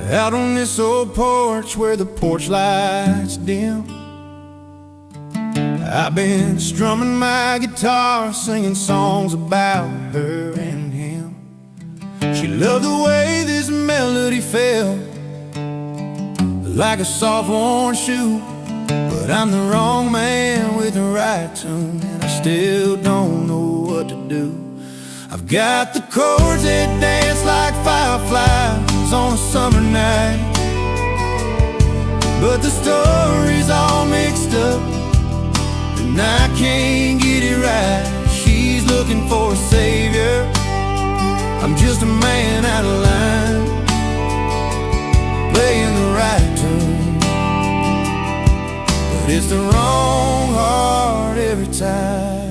Out on this old porch where the porch lights dim, I've been strumming my guitar, singing songs about her and him. She loved the way this melody felt, like a soft worn shoe. But I'm the wrong man with the right tune, and I still don't know what to do. I've got the chords that dance like fireflies on a summer night, but the story's all mixed up, and I can't get it right. She's looking for a savior, I'm just a man out of line, playing the right tune, but it's the wrong heart every time.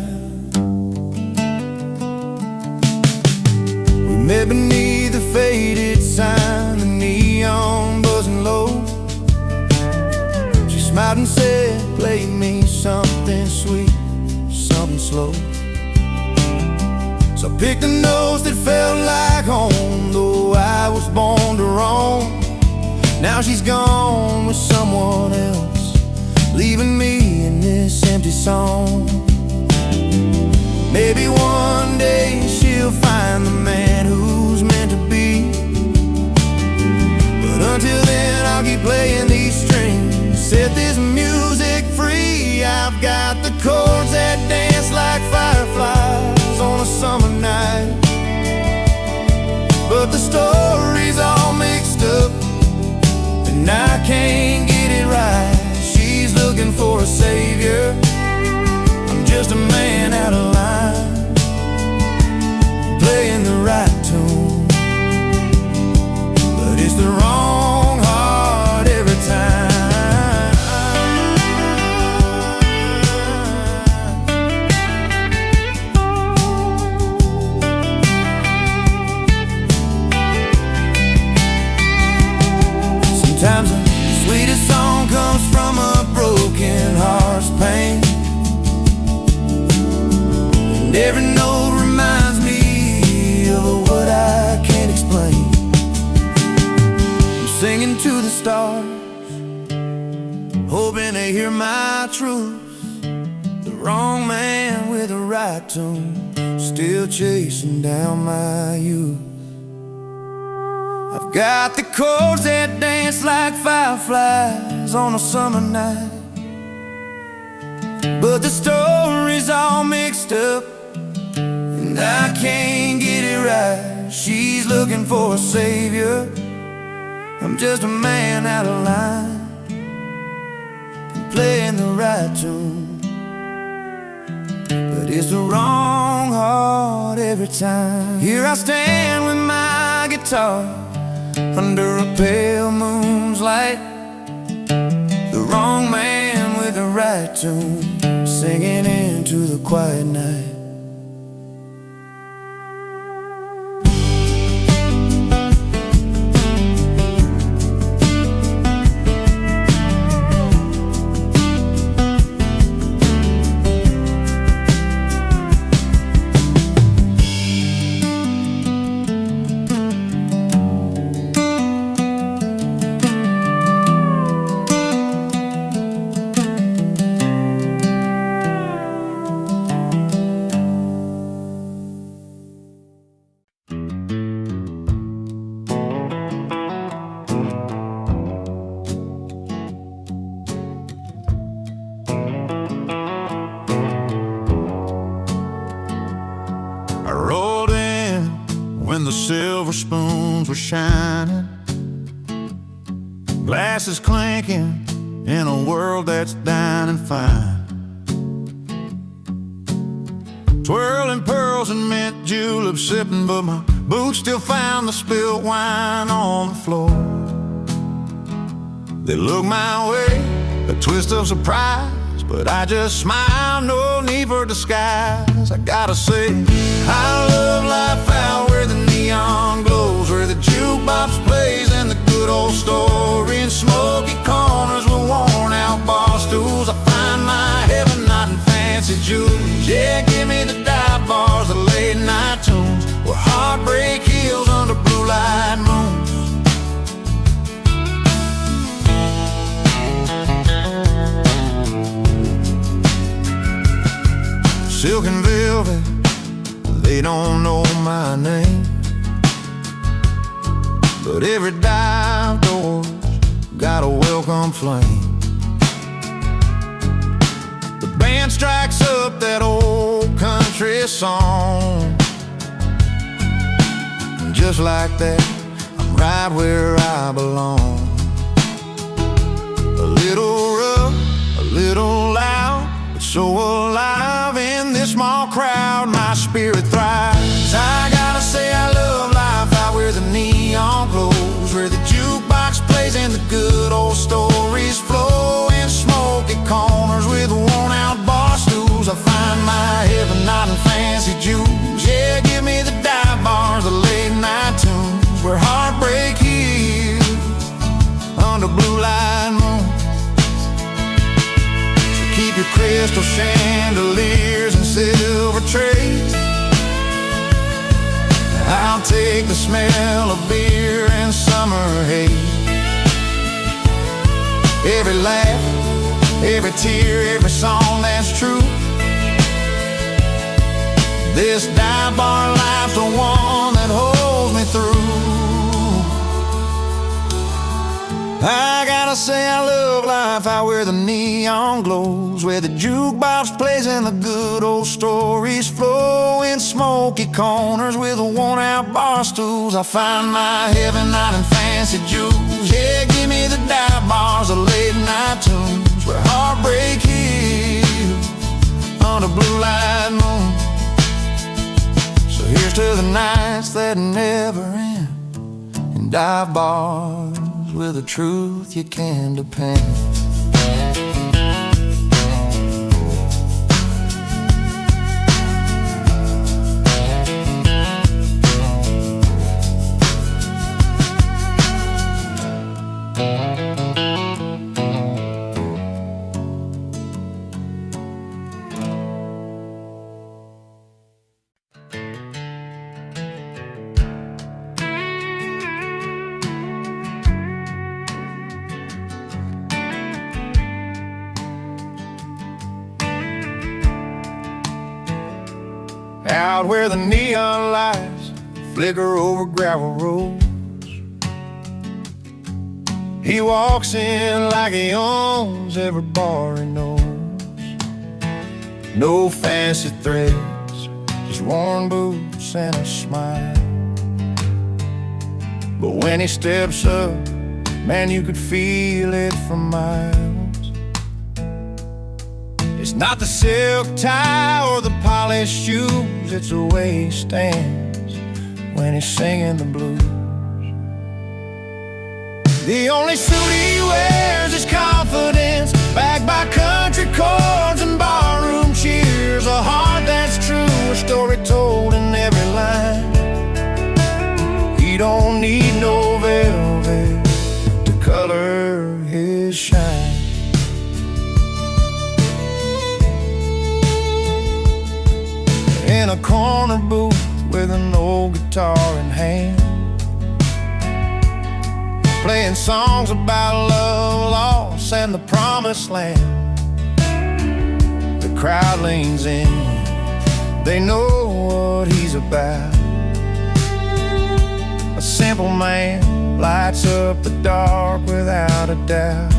We met beneath the faded sign, the neon buzzing low. She smiled and said, play me something sweet, something slow. So I picked a notes that felt like home, though I was born to roam. Now she's gone with someone else, leaving me in this empty song. Maybe one day she'll find the man who's meant to be, but until then I'll keep playing these strings, set this music free. I've got the chords that dance like fireflies on a summer night, but the story's all mixed up, and I can't get it right. She's looking for a savior, I'm just a man out of line, playing the right tune, but it's the wrong heart every time. Sometimes the sweetest song comes from a broken heart's pain, and every note reminds me of what I can't explain. I'm singing to the stars, hoping they hear my truth. The wrong man with the right tune, still chasing down my youth. I've got the chords that dance like fireflies on a summer night, but the story's all mixed up, and I can't get it right. She's looking for a savior, I'm just a man out of line, playing the right tune, but it's the wrong heart every time. Here I stand with my guitar under a pale moon's light, the wrong man with the right tune, singing into the quiet night. When the silver spoons were shining, glasses clinking in a world that's dining fine, twirling pearls and mint juleps sipping, but my boots still found the spilled wine on the floor. They look my way, a twist of surprise, but I just smile, no need for disguise. I gotta say, I love life out where the neon glows, where the jukebox plays and the good old story, in smoky corners with worn out bar stools. I find my heaven not in fancy jewels. Yeah, give me the dive bars, the late night tunes, where heartbreak heals under blue light moons. velvet, they don't know my name. But every dive door's got a welcome flame. The band strikes up that old country song, and just like that, I'm right where I belong. A little rough, a little loud, but so alive in this small crowd, my spirit thrives. I gotta say I love life out where the neon glows, where the jukebox plays and the good old stories flow, in smoky corners with worn-out bar stools. I find my heaven not in fancy jewels. Yeah, give me the dive bars, the late-night tunes, where heartbreak heals under blue light moons. So keep your crystal chandeliers and silver trays. I'll take the smell of beer and summer haze. Every laugh, every tear, every song that's true. This dive bar life's the one that holds me through. I gotta say I love life out where the neon glows, where the jukebox plays and the good old stories flow, in smoky corners with worn-out bar stools. I find my heaven not in fancy jewels. Yeah, give me the dive bars, the late-night tunes, where heartbreak heals under blue light moon. So here's to the nights that never end, and dive bars with the truth you can depend. Out where the neon lights flicker over gravel roads, he walks in like he owns every bar he knows. No fancy threads, just worn boots and a smile. But when he steps up, man, you could feel it from miles. It's not the silk tie or the polished shoes, it's the way he stands when he's singing the blues. The only suit he wears is confidence, backed by country chords and barroom cheers. A heart that's true, a story told in every line. He don't need no velvet to color his shine. In a corner booth with an old guitar in hand, playing songs about love, loss, and the promised land. The crowd leans in, they know what he's about. A simple man lights up the dark without a doubt.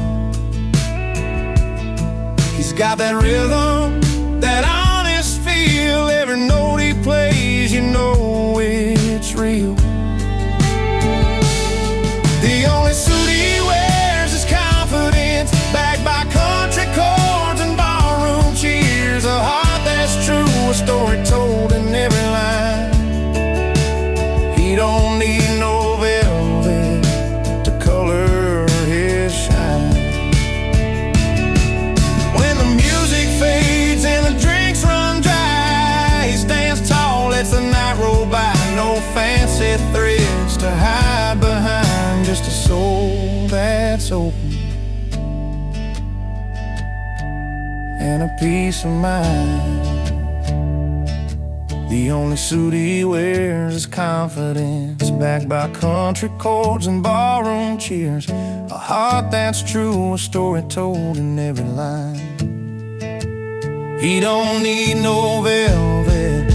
He's got that rhythm, that honest feel. Every note he plays, you know it's real. The only suit he wears is confidence, backed by country chords and barroom cheers. A heart that's true, a story told in every line. He don't need no velvet to color his shine. When the music fades and the drinks run dry, he stands tall, lets the night roll by. No fancy threads to hide behind, just a soul that's open and a peace of mind. The only suit he wears is confidence, backed by country chords and barroom cheers. A heart that's true, a story told in every line. He don't need no velvet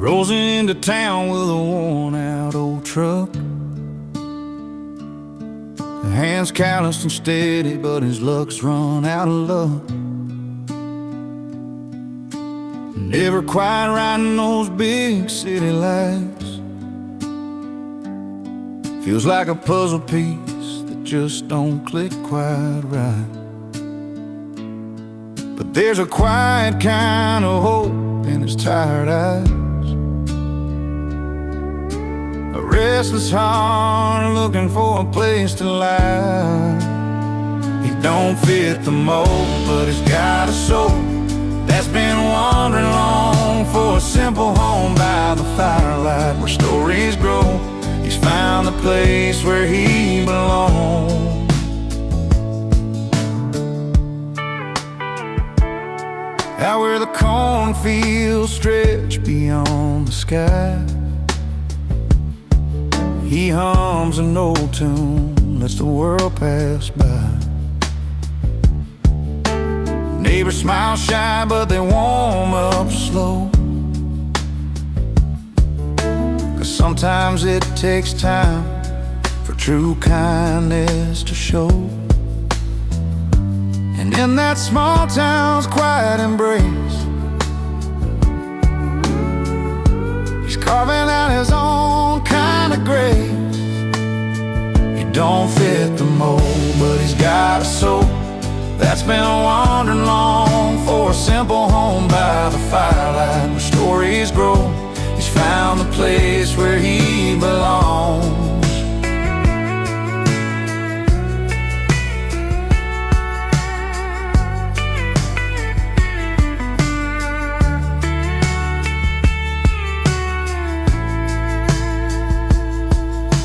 rolls into town with a worn-out old truck. The hands calloused and steady, but his luck's run out of luck. Never quite riding those big city lights. Feels like a puzzle piece that just don't click quite right. But there's a quiet kind of hope in his tired eyes, a restless heart looking for a place to lie. He don't fit the mold, but he's got a soul that's been wandering long for a simple home by the firelight where stories grow. He's found the place where he belongs. Out where the cornfields stretch beyond the sky, he hums an old tune, lets the world pass by. Neighbors smile shy, but they warm up slow, 'cause sometimes it takes time for true kindness to show. And in that small town's quiet embrace, he's carving out his own kind of grace. He don't fit the mold, but he's got a soul that's been wandering long for a simple home by the firelight where stories grow. He's found the place where he belongs.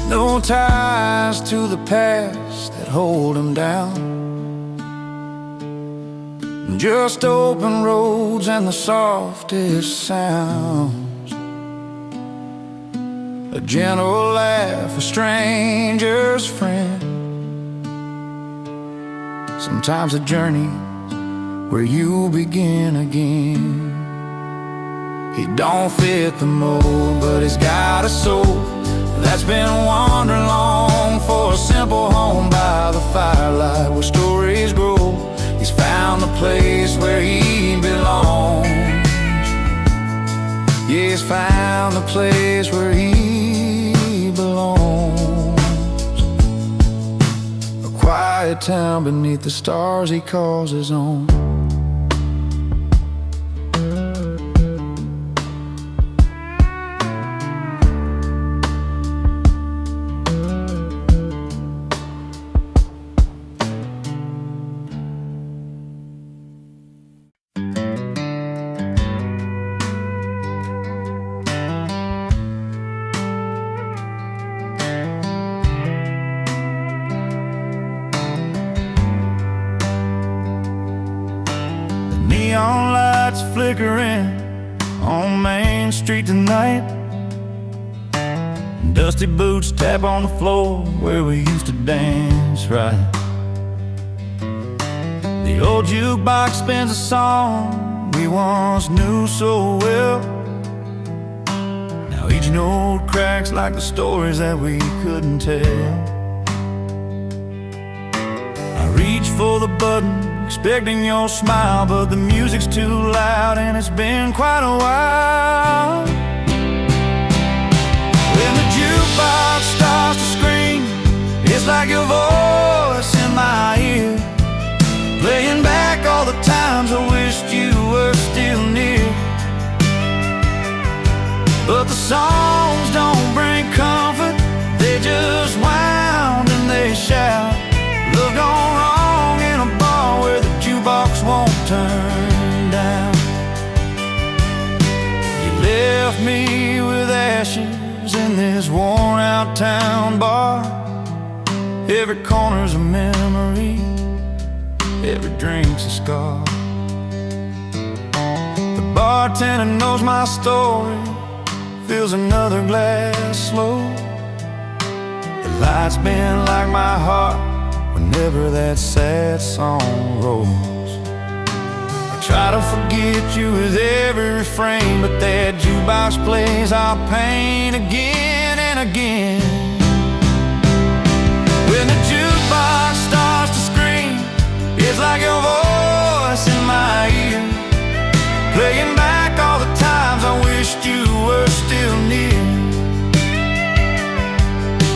No ties to the past that hold him down, just open roads and the softest sounds. A gentle laugh, a stranger's friend. Sometimes a journey where you begin again. He don't fit the mold, but he's got a soul that's been wandering long for a simple home by the firelight where stories grow. He's found the place where he belongs. Yeah, he's found the place where he belongs. A quiet town beneath the stars he calls his own. Neon lights flickering on Main Street tonight. Dusty boots tap on the floor where we used to dance right. The old jukebox spins a song we once knew so well. Now each note cracks like the stories that we couldn't tell. I reach for the button expecting your smile, but the music's too loud and it's been quite a while. When the jukebox starts to scream, it's like your voice in my ear, playing back all the times I wished you were still near. But the songs don't bring comfort, they just wound and they shout. Love gone wrong in a bar where the jukebox won't turn down. You left me with ashes in this worn out town bar. Every corner's a memory, every drink's a scar. The bartender knows my story, fills another glass slow. The lights bend like my heart whenever that sad song rolls. I try to forget you with every refrain, but that jukebox plays our pain again and again. When the jukebox starts to scream, it's like your voice in my ear, playing back all the times I wished you were still near.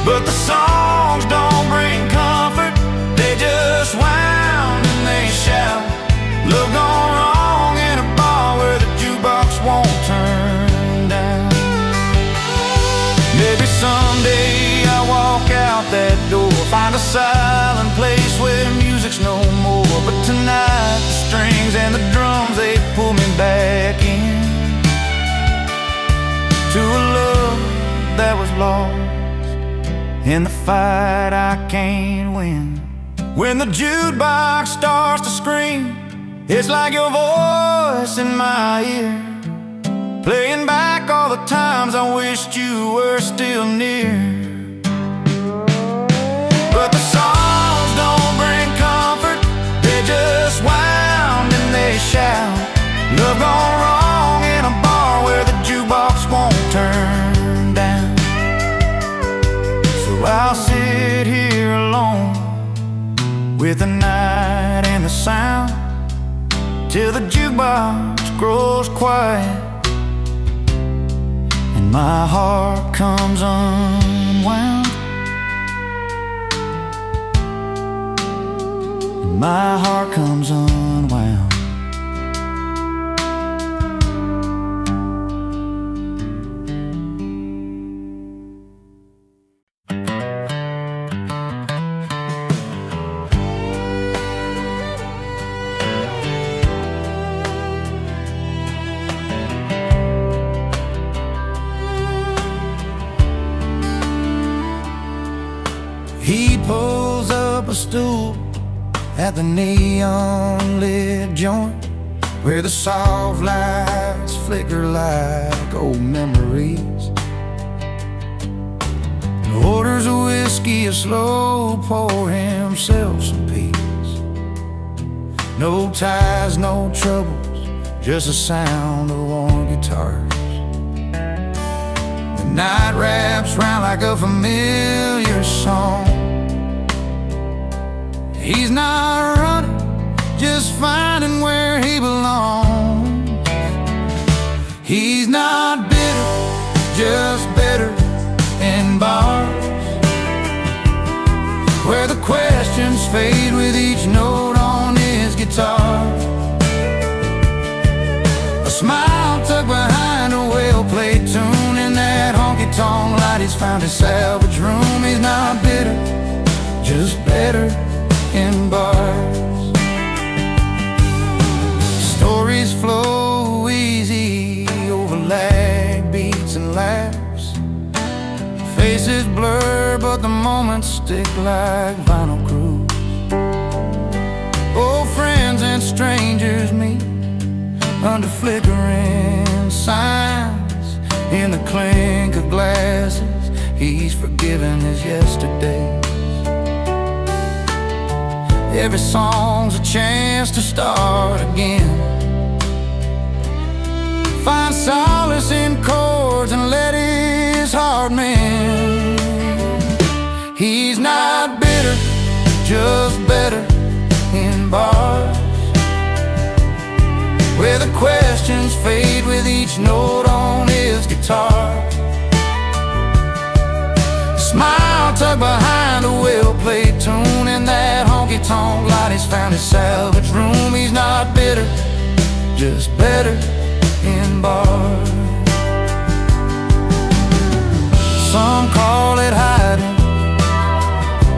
But the songs don't bring comfort, they just wound and they shout. Love gone wrong in a bar where the jukebox won't turn down. Maybe someday I'll walk out that door, find a silent place where music's no more. But tonight the strings and the drums, they pull me back in to a love that was lost in the fight I can't win. When the jukebox starts to scream, it's like your voice in my ear, playing back all the times I wished you were still near. But the songs don't bring comfort, they just wound and they shout. Love gone wrong in a bar where the jukebox won't turn down. So I'll sit here alone with the night and the sound, till the jukebox grows quiet and my heart comes unwound. And my heart comes unwound. He pulls up a stool at the neon-lit joint, where the soft lights flicker like old memories. Orders a whiskey, a slow pour, himself some peace. No ties, no troubles, just the sound of warm guitars. The night wraps round like a familiar song. He's not running, just finding where he belongs. He's not bitter, just better in bars, where the questions fade with each note on his guitar. A smile tucked behind a well-played tune, in that honky-tonk light he's found his salvage room. He's not bitter, just better in bars. Stories flow easy over lag beats and laughs. Faces blur, but the moments stick like vinyl grooves. Old friends and strangers meet under flickering signs. In the clink of glasses, he's forgiven his yesterdays. Every song's a chance to start again. Find solace in chords and let his heart mend. He's not bitter, just better in bars, where the questions fade with each note on his guitar. Smile tucked behind a well-played tune, in that honky-tonk light he's found his salvage room. He's not bitter, just better in bars. Some call it hiding,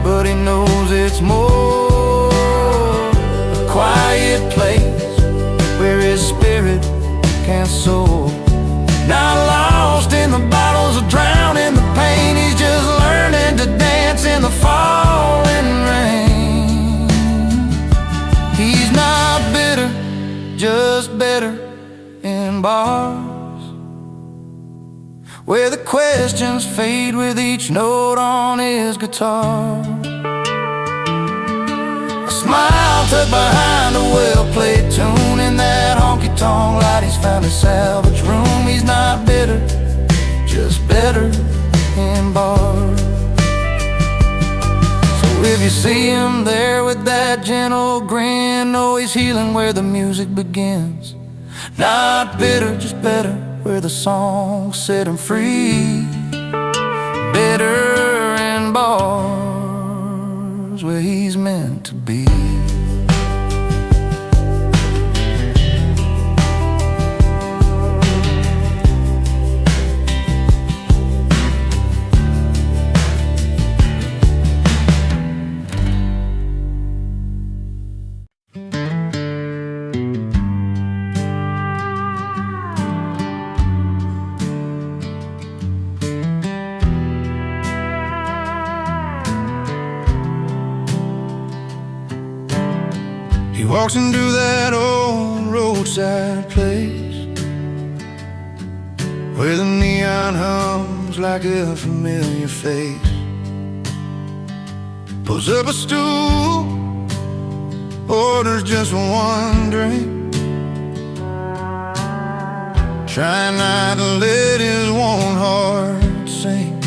but he knows it's more a quiet place where his spirit can soar. Not lost in the bottles or drowned in the pain, he's just learning to dance in the falling rain. He's not bitter, just better in bars, where the questions fade with each note on his guitar. A smile tucked behind a well-played tune. In that honky-tonk light he's found his salvage room. He's not bitter, just better in bars. So if you see him there with that gentle grin, know he's healing where the music begins. Not bitter, just better, where the song set him free. Better in bars, where he's meant to be. He walks into that old roadside place where the neon hums like a familiar face. Pulls up a stool, orders just one drink, trying not to let his warm heart sink.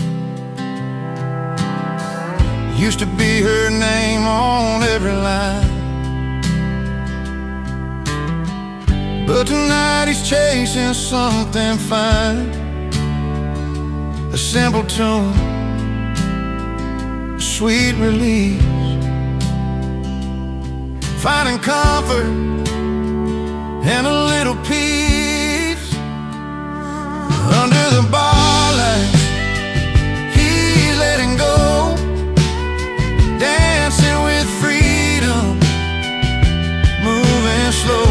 Used to be her name on every line, but tonight he's chasing something fine. A simple tune, a sweet release, finding comfort and a little peace. Under the bar lights, he's letting go, dancing with freedom, moving slow.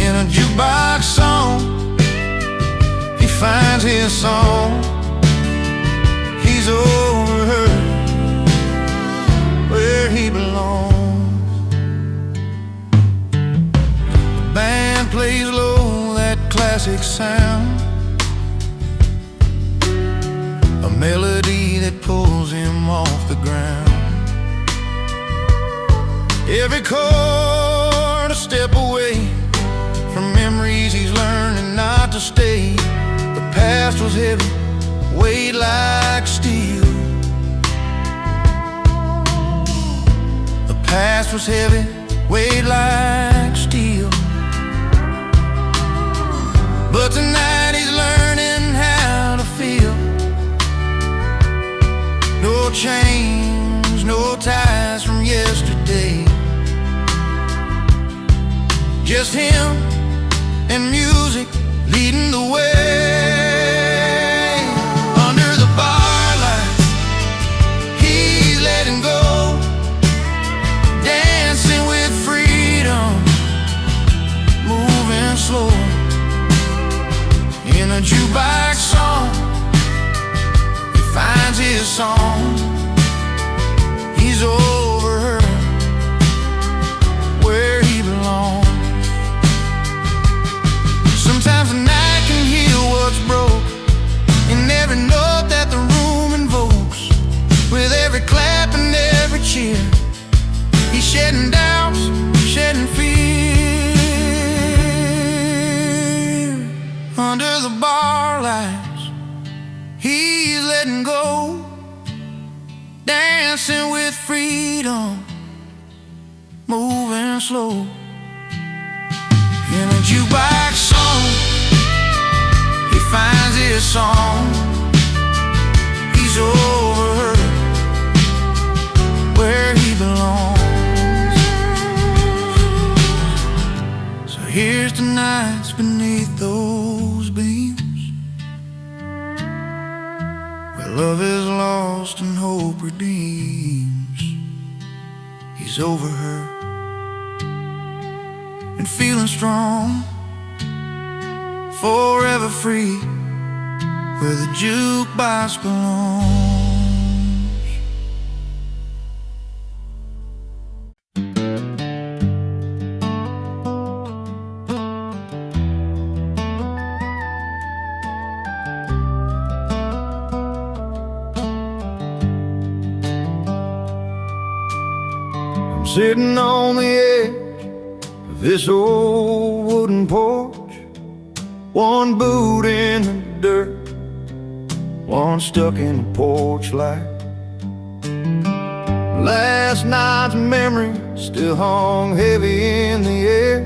In a jukebox song, he finds his song. He's over her, where he belongs. The band plays low, that classic sound, a melody that pulls him off the ground. Every chord a step away from memories he's learning not to stay. The past was heavy, weighed like steel. The past was heavy, weighed like steel. But tonight he's learning how to feel. No chains, no ties from yesterday. Just him and music leading the way. Under the bar lights, he's letting go, dancing with freedom, moving slow. In a jukebox song, he finds his song. He's over her, where he belongs. Sometimes the night can heal what's broke, in every note that the room invokes. With every clap and every cheer, he's shedding doubts, shedding fear. Under the bar lights, he's letting go, dancing with freedom, moving slow. In a jukebox song, he finds his song. He's over her, where he belongs. So here's to nights beneath those beams, where love is lost and hope redeems. He's over her and feeling strong, forever free, where the jukebox belongs. Sitting on the edge of this old wooden porch, one boot in the dirt, one stuck in the porch light. Last night's memory still hung heavy in the air.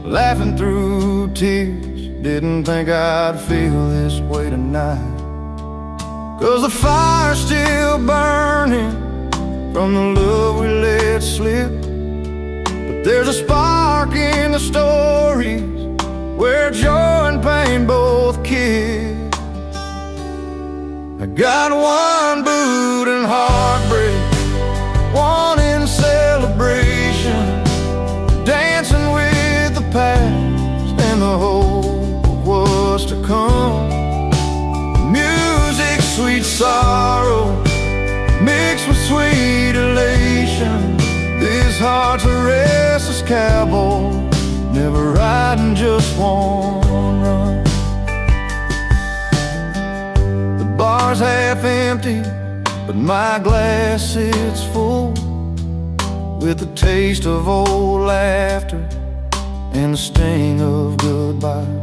Laughing through tears, didn't think I'd feel this way tonight. 'Cause the fire's still burning from the love we let slip. But there's a spark in the stories where joy and pain both kiss. I got one boot in heartbreak, one in celebration, dancing with the past and the hope of what's to come. Music, sweet sorrow, mixed with sweet elation. This heart's a restless cowboy, never riding just one run. The bar's half empty, but my glass sits full, with the taste of old laughter and the sting of goodbye.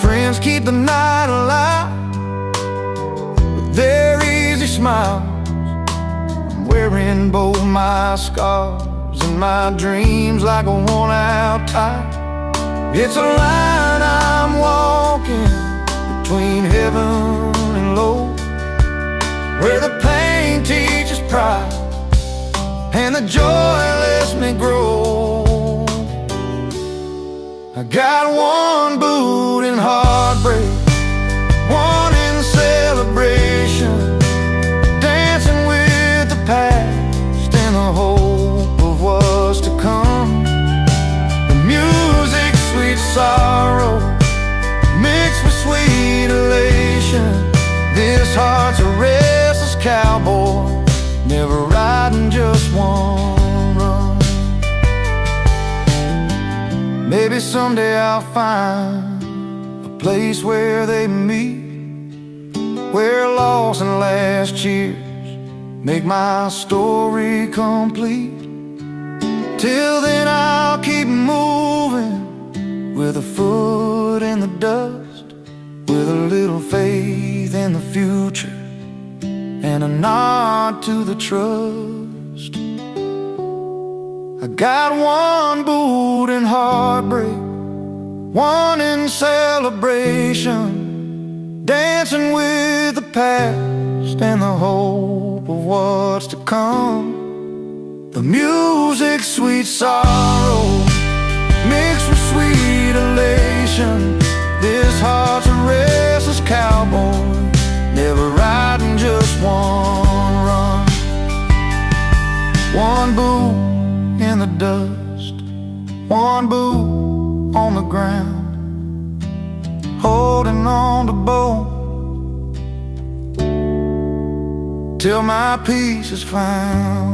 Friends keep the night alive with their easy smiles. I'm wearing both my scars and my dreams like a worn-out tie. It's a line I'm walking between heaven and low, where the pain teaches pride and the joy lets me grow. I got one boot in heartbreak, one in celebration, dancing with the past and the hope of what's to come. The music, sweet sorrow, mixed with sweet elation. This heart's a restless cowboy, never riding just one run. Maybe someday I'll find a place where they meet, where loss and last cheers make my story complete. Till then I'll keep moving, with a foot in the dust, with a little faith in the future and a nod to the trust. I got one boot in heartbreak, one in celebration, dancing with the past and the hope of what's to come. The music, sweet sorrow, mixed with sweet elation. This heart's a restless cowboy, never riding just one run. One boot in the dust, one boot on the ground, holding on to both till my peace is found.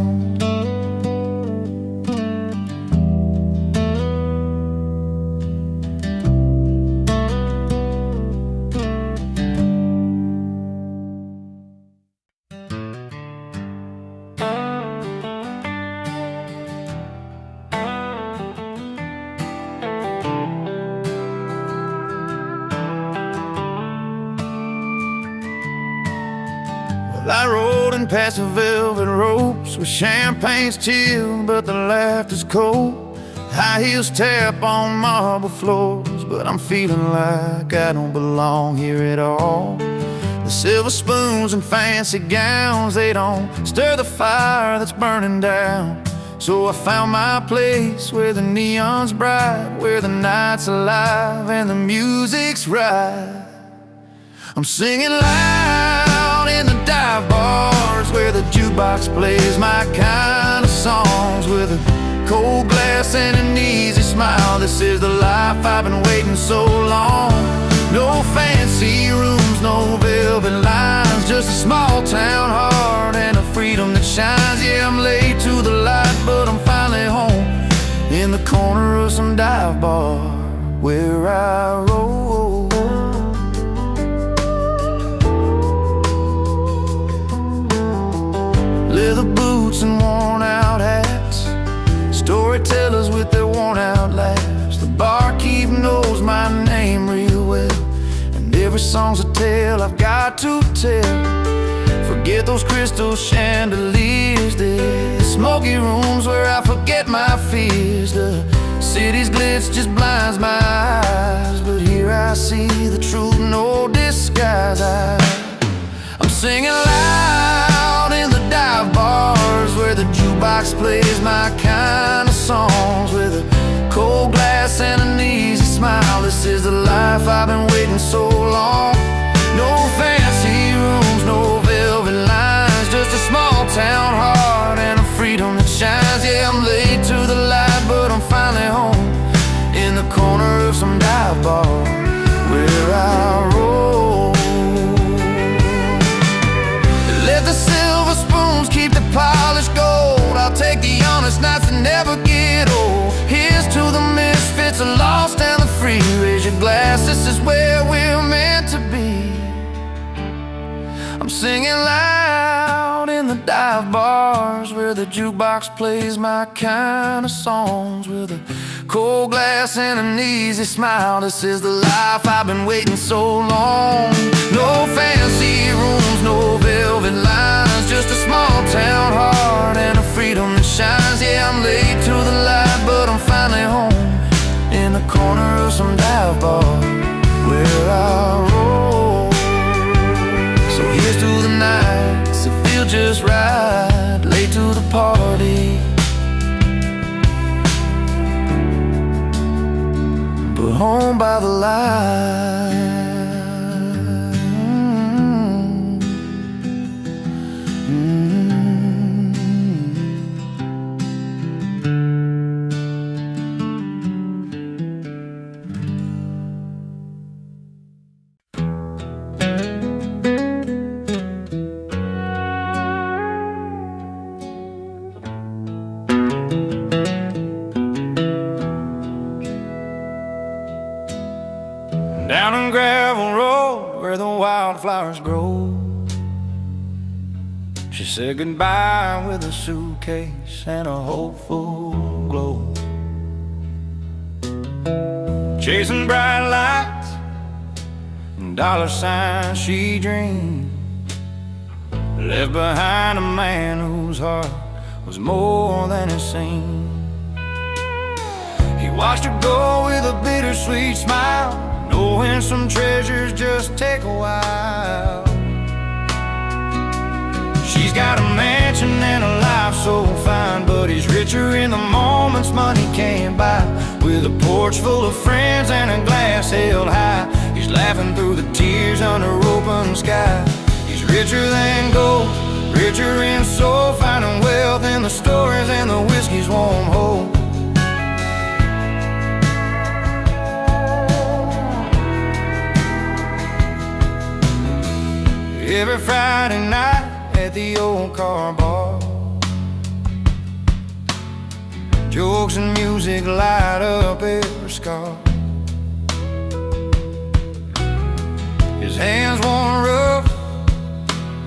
I rode in past the velvet ropes where champagne's chilled but the laughter's cold. High heels tap on marble floors, but I'm feeling like I don't belong here at all. The silver spoons and fancy gowns, they don't stir the fire that's burning down. So I found my place where the neon's bright, where the night's alive and the music's right. I'm singing loud in the dive bars where the jukebox plays my kind of songs, with a cold glass and an easy smile. This is the life I've been waiting so long. No fancy rooms, no velvet lines, just a small town heart and a freedom that shines. Yeah, I'm late to the light, but I'm finally home in the corner of some dive bar where I roll. Leather boots boots and worn out hats, storytellers with their worn out laughs. The barkeep knows my name real well, and every song's a tale I've got to tell. Forget those crystal chandeliers, the smoky rooms where I forget my fears. The city's glitz just blinds my eyes, but here I see the truth, no disguise. I'm singing loud in the dive bars where the jukebox plays my kind of songs, with a cold glass and an easy smile. This is the life I've been waiting so long. No fancy rooms, no velvet lines, just a small town heart and a freedom that shines. Yeah, I'm late to the light, but I'm finally home in the corner of some dive bar where I roll. Let the silver spoons keep the polished gold. I'll take the honest nights that never get old. Here's to the misfits, the lost and the free. Raise your glass, this is where we're meant to be. I'm singing loud in the dive bars where the jukebox plays my kind of songs, with a cold glass and an easy smile. This is the life I've been waiting so long. No fancy rooms, no velvet lines, just a small town heart and a freedom that shines. Yeah, I'm late to the light, but I'm finally home in the corner of some dive bar where I roll. So here's to the nights that feel just right, late to the party, but home by the light. Down a gravel road where the wildflowers grow, she said goodbye with a suitcase and a hopeful glow. Chasing bright lights and dollar signs she dreamed, left behind a man whose heart was more than it seemed. He watched her go with a bittersweet smile, knowing some treasures just take a while. She's got a mansion and a life so fine, but he's richer in the moments money can't buy. With a porch full of friends and a glass held high, he's laughing through the tears under open sky. He's richer than gold, richer in soul, finding wealth in the stories and the whiskey's warm hope. Every Friday night at the old car bar, jokes and music light up every scar. His hands worn rough,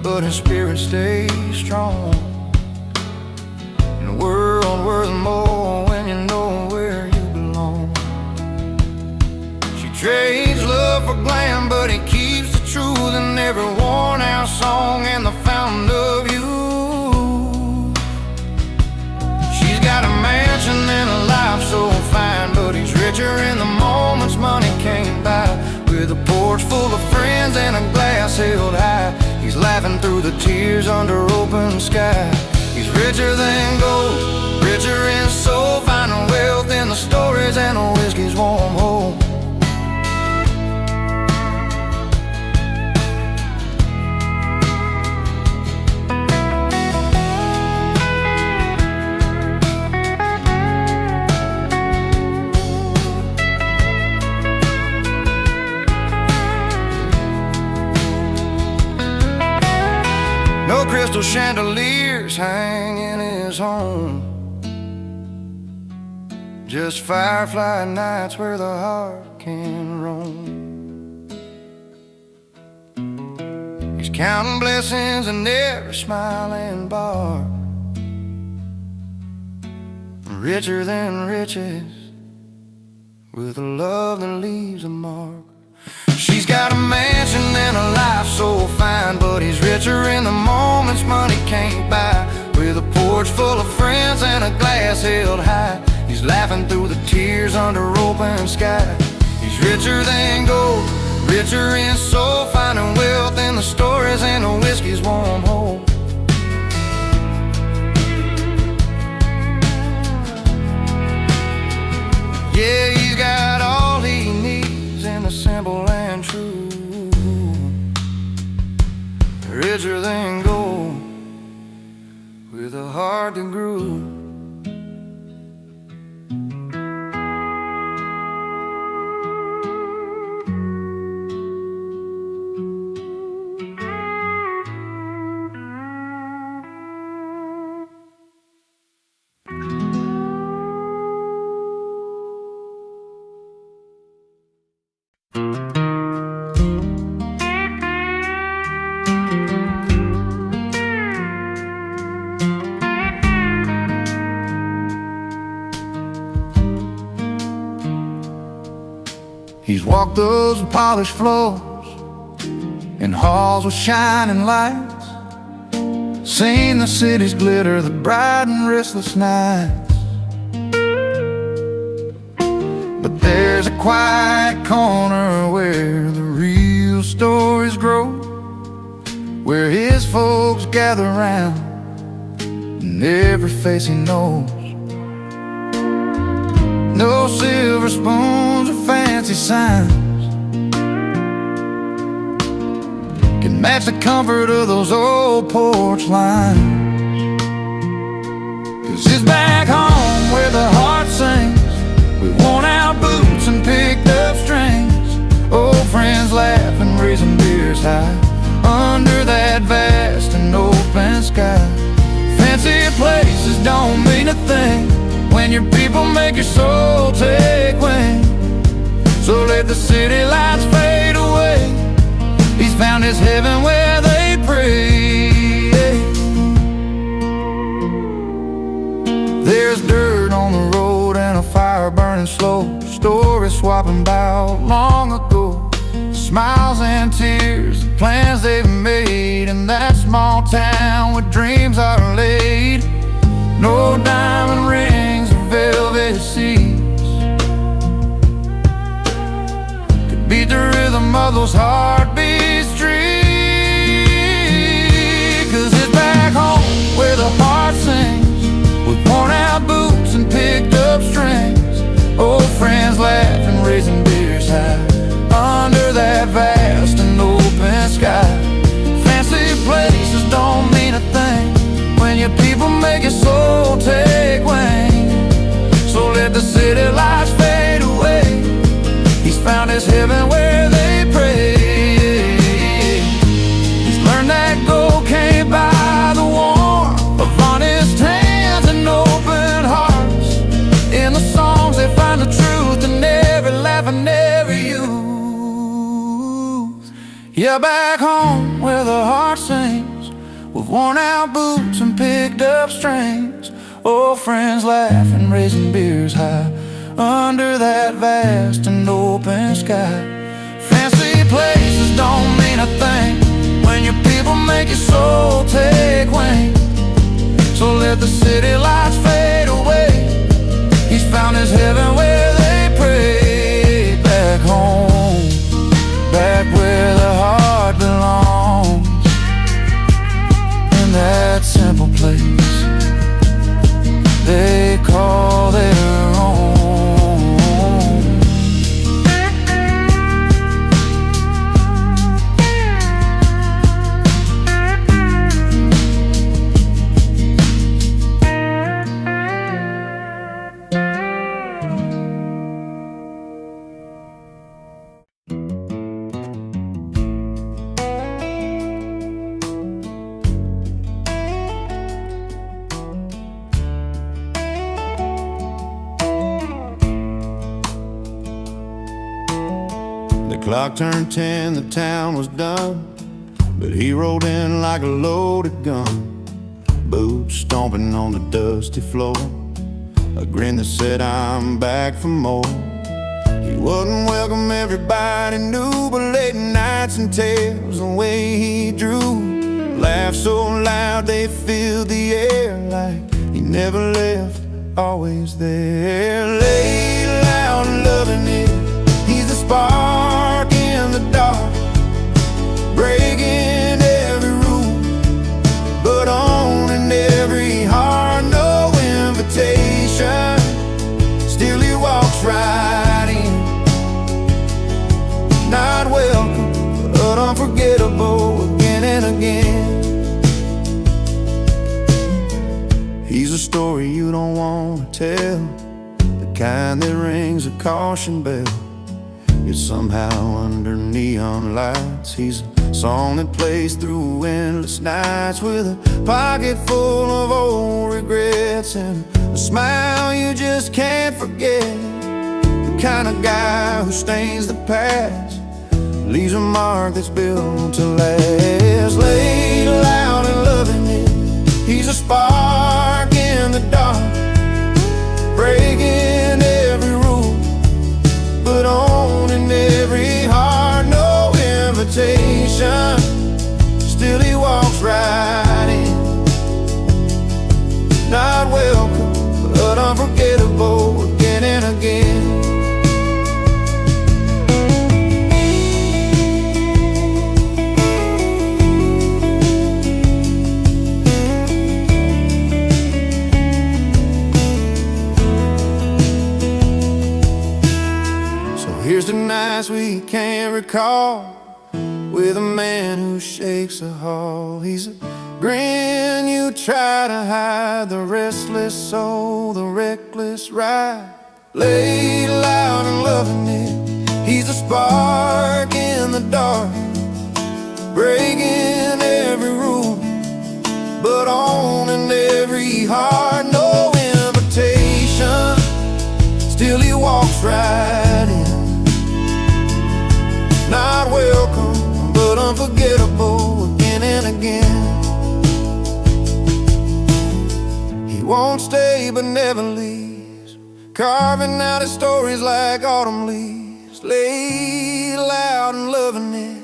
but his spirit stays strong. In a world worth more when you know where you belong. She trades love for glam, but he keeps the truth in every worn out song and the fountain of youth. She's got a mansion and a life so fine, but he's richer in the moments money can't buy. With a porch full of friends and a glass held high, he's laughing through the tears under open sky. He's richer than gold, richer in soul, finding wealth in the stories and the whiskey's warm hope. No crystal chandeliers hang in his home, just firefly nights where the heart can roam. He's counting blessings in every smiling bar, richer than riches, with a love that leaves a mark. She's got a mansion and a life so fine, but he's richer in the moments money can't buy. With a porch full of friends and a glass held high, he's laughing through the tears under open sky. He's richer than gold, richer in soul, finding wealth in the stories and the whiskey's warm hold. Yeah, he's got all he needs in the simple and true. Richer than gold, with a heart that grew. He's walked those polished floors in halls with shining lights, seen the city's glitter, the bright and restless nights. But there's a quiet corner where the real stories grow, where his folks gather round and every face he knows. No silver spoons or fancy signs can match the comfort of those old porch lines. 'Cause it's back home where the heart sings, with worn out boots and picked up strings, old friends laugh and raising beers high under that vast and open sky. Fancy places don't mean a thing when your people make your soul take wing. So let the city lights fade away, he's found his heaven where they pray. There's dirt on the road and a fire burning slow, stories swapping about long ago, smiles and tears, the plans they've made in that small town where dreams are laid. No diamond rings or velvet seats could beat the rhythm of those heartbeats street. 'Cause it's back home where the heart sings, with worn out boots and picked up strings, old friends laugh and raising beers high under that vast and open sky. Fancy places don't mean a thing when your people make your soul take wing. So let the city lights fade away, he's found his heaven where they pray. He's learned that gold can't buy the warmth of honest hands and open hearts. In the songs they find the truth in every laugh and every youth. Yeah, back home where the heart sings, with worn out boots and picked up strings, old friends laugh and raising beers high under that vast and open sky. Fancy places don't mean a thing when your people make your soul take wing. So let the city lights fade away, he's found his heaven where they pray. Back home, back where the heart belongs, that simple place they call their own. The clock turned 10, the town was done, but he rolled in like a loaded gun, boots stomping on the dusty floor. a grin that said, I'm back for more. He wouldn't welcome everybody knew, but late nights and tales, the way he drew, laughed so loud they filled the air, like he never left, always there. Laid loud and loving it, he's the spark in the dark, breaking every rule, but owning every heart. No invitation, still he walks right in. Not welcome, but unforgettable again and again. He's a story you don't want to tell, the kind that rings a caution bell, yet somehow under neon lights. He's a song that plays through endless nights, with a pocket full of old regrets and a smile you just can't forget. The kind of guy who stains the past, leaves a mark that's built to last. Laid loud and loving it, he's a spark in the dark, breaking every rule, but owning every heart. No invitation, still he walks right in. Not welcome, but unforgettable again and again. Here's the nights we can't recall, with a man who shakes a hall. He's a grin you try to hide, the restless soul, the reckless ride. Laid loud and loving it, he's a spark in the dark, breaking every rule, but owning every heart. No invitation, still he walks right in. Not welcome, but unforgettable again and again. He won't stay but never leaves, carving out his stories like autumn leaves. Laid loud and loving it,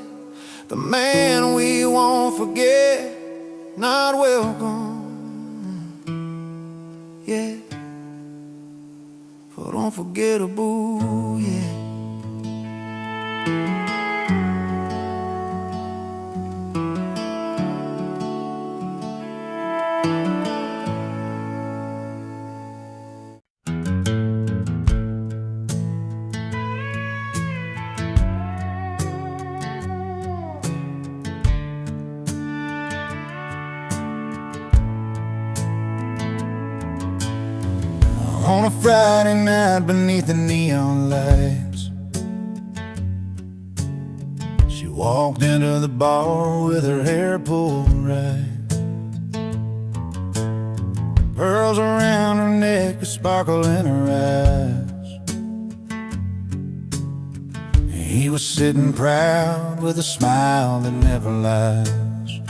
the man we won't forget. Not welcome, yeah, but unforgettable, yeah. On a Friday night beneath the neon lights, she walked into the bar with her hair pulled right, pearls around her neck, a sparkle in her eyes. He was sitting proud with a smile that never lies.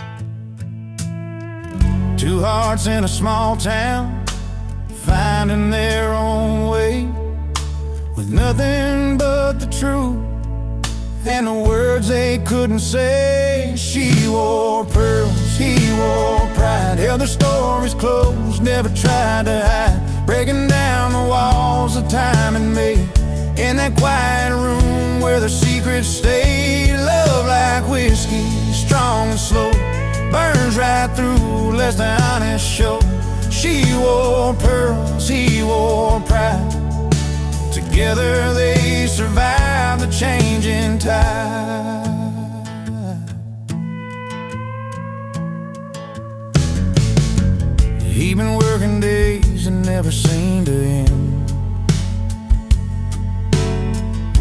Two hearts in a small town, finding their own way, with nothing but the truth and the words they couldn't say. She wore pearls, he wore pride, held their stories close, never tried to hide, breaking down the walls of time and made. In that quiet room where their secrets stayed, love like whiskey, strong and slow, burns right through, lets the honest show. She wore pearls, he wore pride, together they survived the changing tide. He'd been working days and never seemed to end.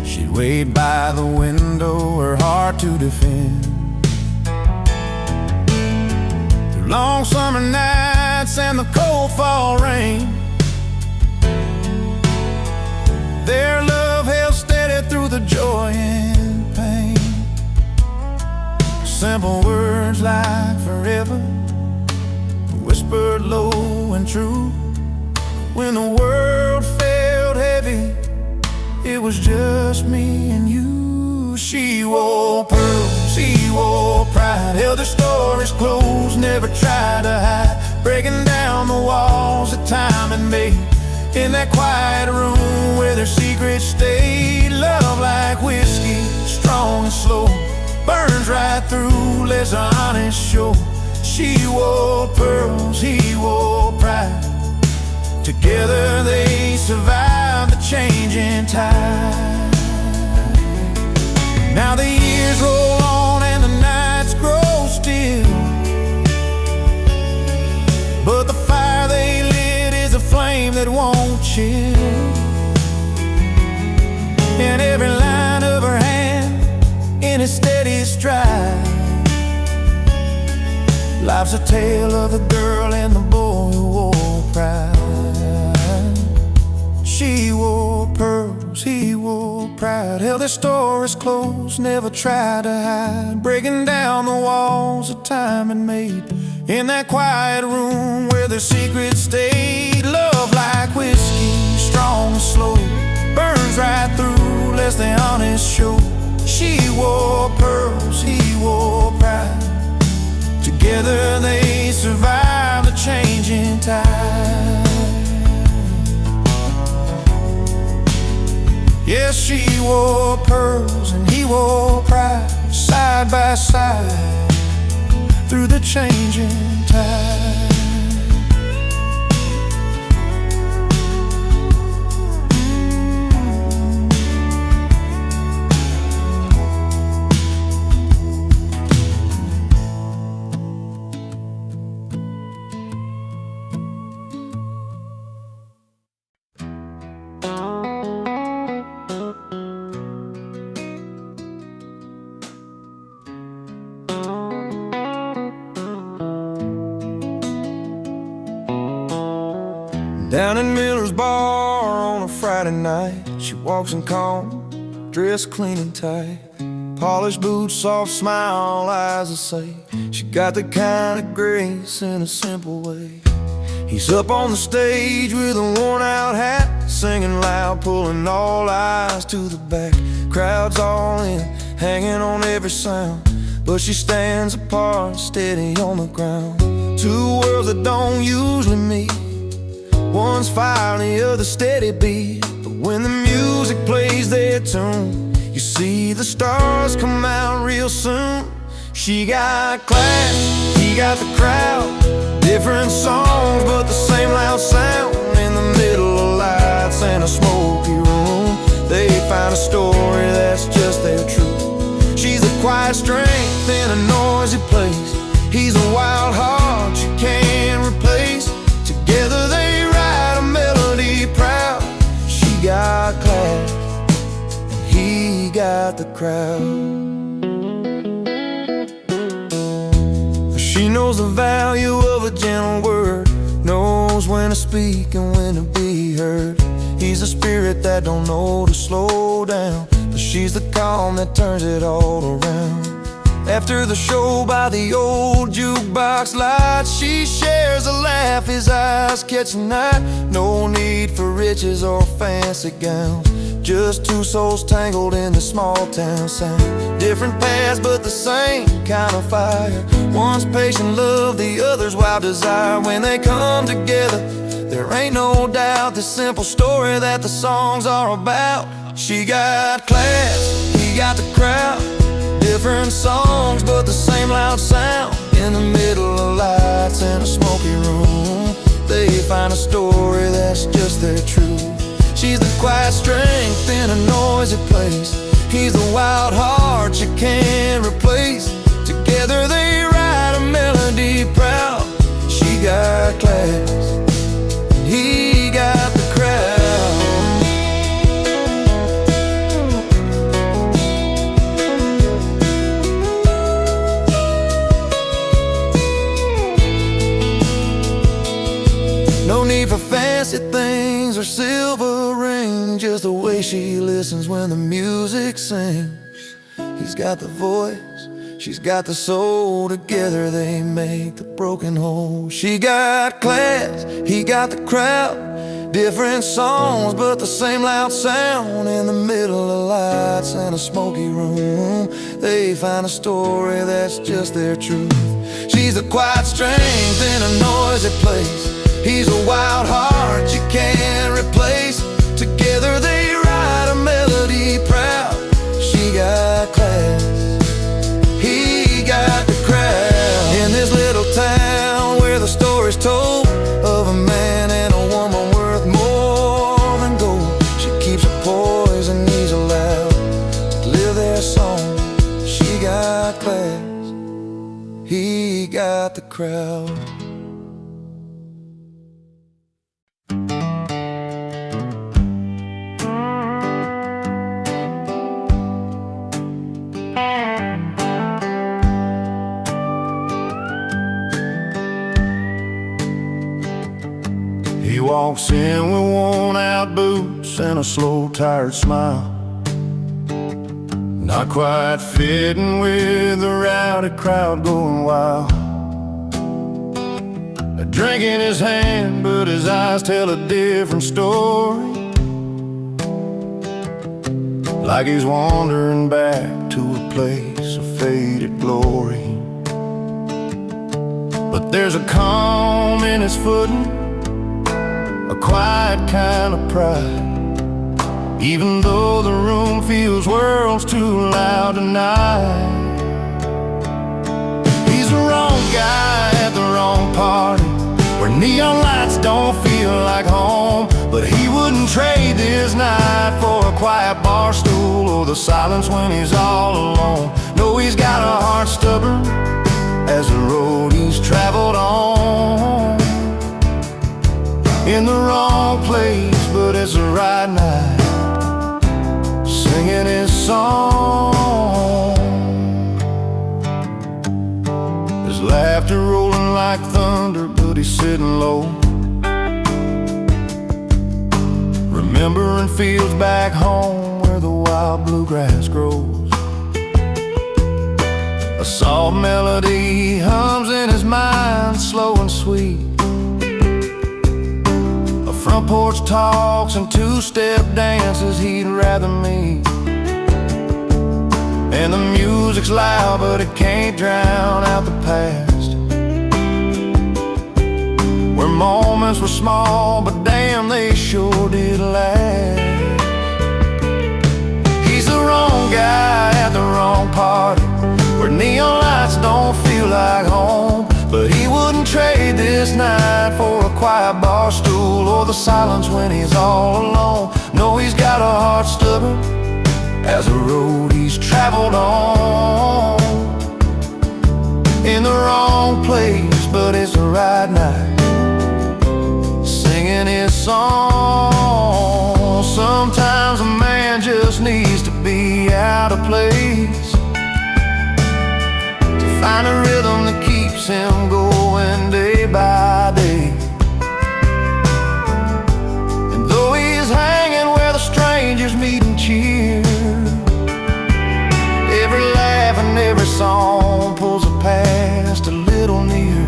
She'd wait by the window, her heart to defend. Through long summer nights and the cold fall rain, their love held steady through the joy and pain. Simple words like forever, whispered low and true, when the world was just me and you. She wore pearls, he wore pride, held her stories close, never tried to hide, breaking down the walls that time had made. In that quiet room where their secrets stayed, love like whiskey, strong and slow, burns right through, lets her honest show. She wore pearls, he wore pride, together they survived the changing tide. Now the years roll on and the nights grow still, but the fire they lit is a flame that won't chill. And every line of her hand in a steady stride, life's a tale of the girl and the boy who wore pride. She wore pearls, he wore pride, held their stories close, never tried to hide, breaking down the walls that time had made. In that quiet room where their secrets stayed, love like whiskey, strong and slow, burns right through, lets the honest show. She wore pearls, he wore pride, together they survived the changing tide. Yes, she wore pearls and he wore pride, side by side through the changing tide. Down in Miller's bar on a Friday night, she walks in calm, dressed clean and tight, polished boots, soft smile, eyes that say she got the kind of grace in a simple way. He's up on the stage with a worn-out hat, singing loud, pulling all eyes to the back. Crowd's all in, hanging on every sound, but she stands apart, steady on the ground. Two worlds that don't usually meet, one's fire and the other steady beat. But when the music plays their tune, you see the stars come out real soon. She got class, he got the crowd, different songs but the same loud sound. In the middle of lights and a smoky room, they find a story that's just their truth. She's a quiet strength in a noisy place, he's a wild heart you can't replace. Together they write a melody proud. She got class and he got the crowd. She knows the value of a gentle word, knows when to speak and when to be heard. He's a spirit that don't know to slow down, but she's the calm that turns it all around. After the show by the old jukebox lights, she shares a laugh, his eyes catch the night. No need for riches or fancy gowns, just two souls tangled in the small town sound. Different paths but the same kind of fire, one's patient love, the other's wild desire. When they come together, there ain't no doubt the simple story that the songs are about. She got class, he got the crowd, different songs but the same loud sound. In the middle of lights in a smoky room, they find a story that's just their truth. She's the quiet strength in a noisy place, he's the wild heart you can't replace. Together they write a melody proud. She got class, he got the crowd. No need for fancy things or silver rings, just the way she listens when the music sings. He's got the voice, she's got the soul, together they make the broken whole. She got class, he got the crowd, Different songs, but the same loud sound. In the middle of lights and a smoky room, they find a story that's just their truth. She's the quiet strength in a noisy place. He's a wild heart you can't replace. Together they write a melody proud. She got class, he got the crowd. In this little town where the story's told of a man and a woman worth more than gold, she keeps her poise and he's allowed to live their song. She got class, he got the crowd. He walks in with worn-out boots and a slow, tired smile, not quite fitting with the rowdy crowd going wild. A drink in his hand, but his eyes tell a different story, like he's wandering back to a place of faded glory. But there's a calm in his footing, a quiet kind of pride, even though the room feels worlds too loud tonight. He's the wrong guy at the wrong party, where neon lights don't feel like home. But he wouldn't trade this night for a quiet bar stool or the silence when he's all alone. No, he's got a heart stubborn as the road he's traveled on. In the wrong place, but it's the right night, singing his song. His laughter rolling like thunder, but he's sitting low, remembering fields back home where the wild bluegrass grows. A soft melody hums in his mind, slow and sweet. Front porch talks and two-step dances he'd rather meet. And the music's loud, but it can't drown out the past, where moments were small, but damn, they sure did last. He's the wrong guy at the wrong party, where neon lights don't feel like home. But he wouldn't trade this night for a quiet bar stool or the silence when he's all alone. No, he's got a heart stubborn as the road he's traveled on. In the wrong place, but it's the right night, singing his song. Sometimes a man just needs to be out of place, to find a rhythm that keeps him going day by day. And though he's hanging where the strangers meet and cheer, every laugh and every song pulls a past a little near.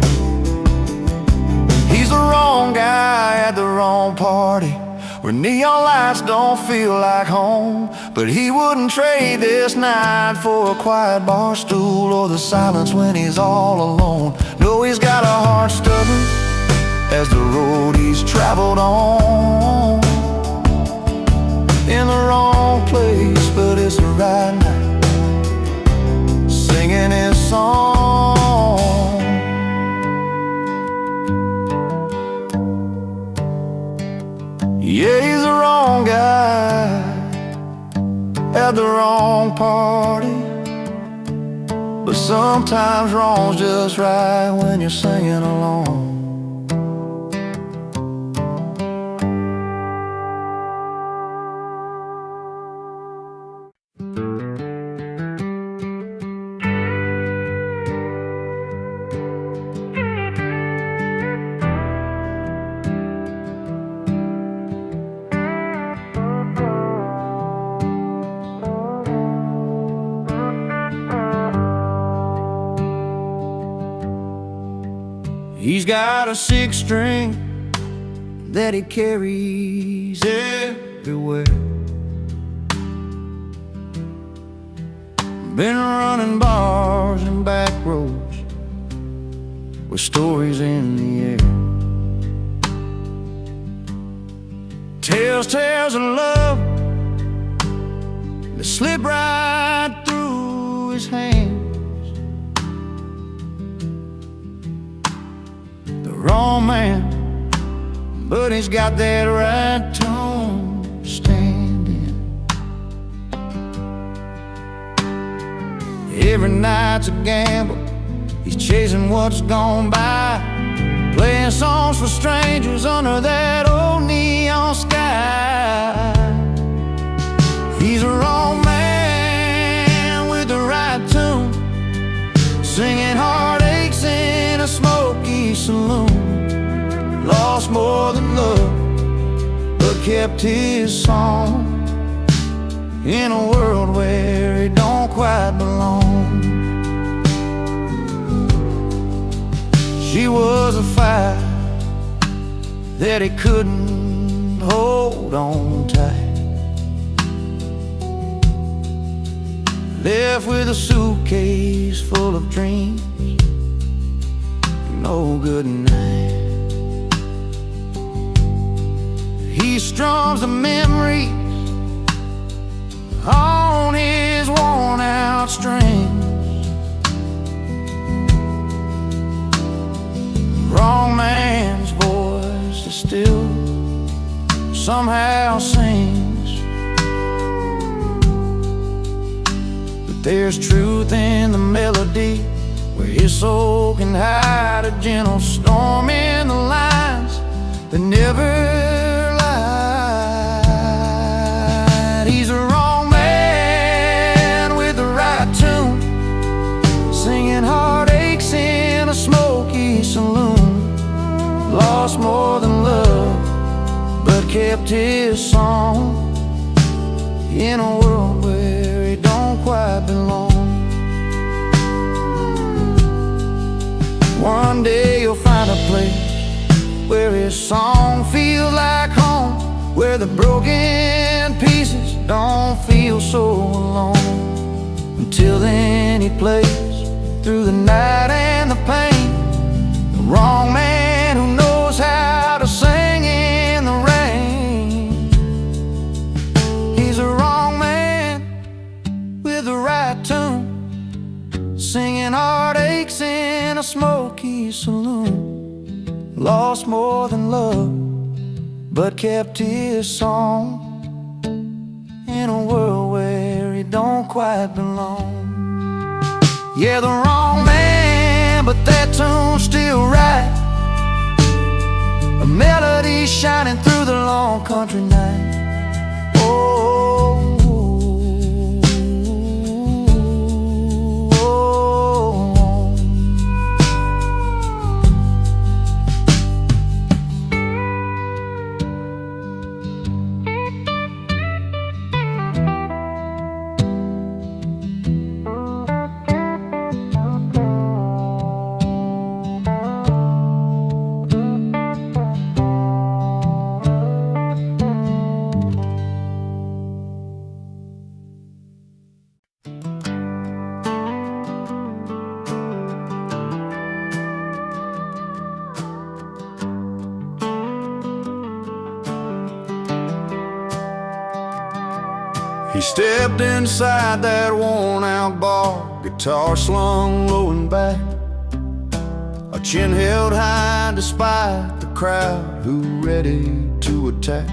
He's the wrong guy at the wrong party, where neon lights don't feel like home. But he wouldn't trade this night for a quiet bar stool or the silence when he's all alone. No, he's got a heart stubborn as the road he's traveled on. In the wrong place, but it's the right night, singing his song. Yeah, he's the wrong guy at the wrong party, but sometimes wrong's just right when you're singing along. He's got a six-string that he carries everywhere. Been running bars and back roads with stories in the air. Tells tales of love that slip right through his hands. The wrong man, but he's got that right tone to stand in. Every night's a gamble, he's chasing what's gone by, playing songs for strangers under that old neon sky. He's a wrong man with the right tune, singing heartaches in a smoky saloon. Lost more than love, but kept his song in a world where he don't quite belong. She was a fire that he couldn't hold on tight, left with a suitcase full of dreams, no good night. He strums the memories on his worn out strings. Wrong man's voice is still somehow sings, but there's truth in the melody where his soul can hide a gentle storm in the lines that never lied. He's a wrong man with the right tune, singing heartaches in a smoky saloon. Lost more than love, but kept his song in a world where he don't quite belong. One day you'll find a place where his song feels like home, where the broken pieces don't feel so alone. Until then he plays through the night and the pain, the wrong man who knows how to sing in the rain. He's a wrong man with the right tune, singing heartaches in a smoky saloon. Lost more than love, but kept his song in a world where he don't quite belong. Yeah, the wrong man, but that tune's still right, a melody shining through the long country night. He stepped inside that worn-out bar, guitar slung low and back, a chin held high despite the crowd who ready to attack.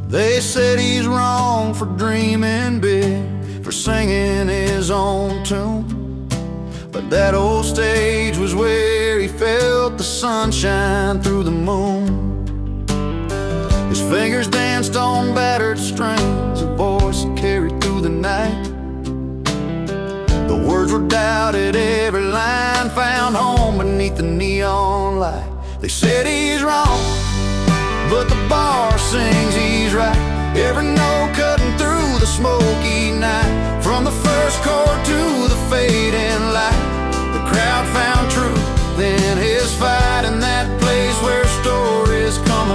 They said he's wrong for dreaming big, for singing his own tune, but that old stage was where he felt the sunshine through the moon. His fingers danced on battered strings, a voice carried through the night. The words were doubted, every line found home beneath the neon light. They said he's wrong, but the bar sings he's right. Every note cutting through the smoky night, from the first chord to the fading light. The crowd found truth in his fight, in that place where stories come